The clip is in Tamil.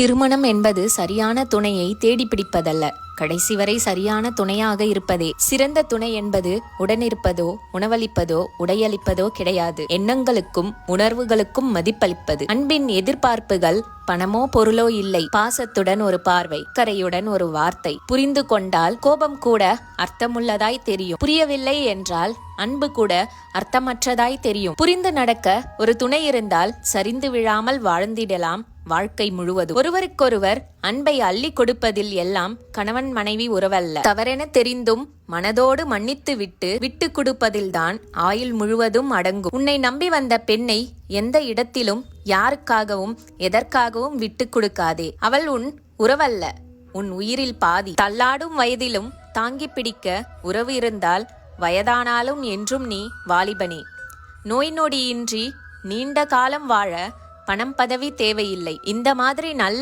திருமணம் என்பது சரியான துணையை தேடி பிடிப்பதல்ல, கடைசி வரை சரியான துணையாக இருப்பதே. சிறந்த துணை என்பது உடனிருப்பதோ உணவளிப்பதோ உடையளிப்பதோ கிடையாது. எண்ணங்களுக்கும் உணர்வுகளுக்கும் மதிப்பளிப்பது. அன்பின் எதிர்பார்ப்புகள் பணமோ பொருளோ இல்லை. பாசத்துடன் ஒரு பார்வை, கரையுடன் ஒரு வார்த்தை. புரிந்து கொண்டால் கோபம் கூட அர்த்தமுள்ளதாய் தெரியும். புரியவில்லை என்றால் அன்பு கூட அர்த்தமற்றதாய் தெரியும். புரிந்து நடக்க ஒரு துணை இருந்தால் சரிந்து விழாமல் வாழ்ந்திடலாம் வாழ்க்கை முழுவதும். ஒருவருக்கொருவர் அன்பை அள்ளி கொடுப்பதில் எல்லாம் கணவன் மனைவி உறவல்ல. தவறென தெரிந்தும் மனதோடு மன்னித்து விட்டு கொடுப்பதில்தான் ஆயுள் முழுவதும் அடங்கும். உன்னை நம்பி வந்த பெண்ணை எந்த இடத்திலும் யாருக்காகவும் எதற்காகவும் விட்டு கொடுக்காதே. அவள் உன் உறவல்ல, உன் உயிரில் பாதி. தள்ளாடும் வயதிலும் தாங்கி பிடிக்க உறவு இருந்தால் வயதானாலும் என்றும் நீ வாலிபனே. நோய் நொடியின்றி நீண்ட காலம் வாழ பணம் பதவி தேவையில்லை. இந்த மாதிரி நல்ல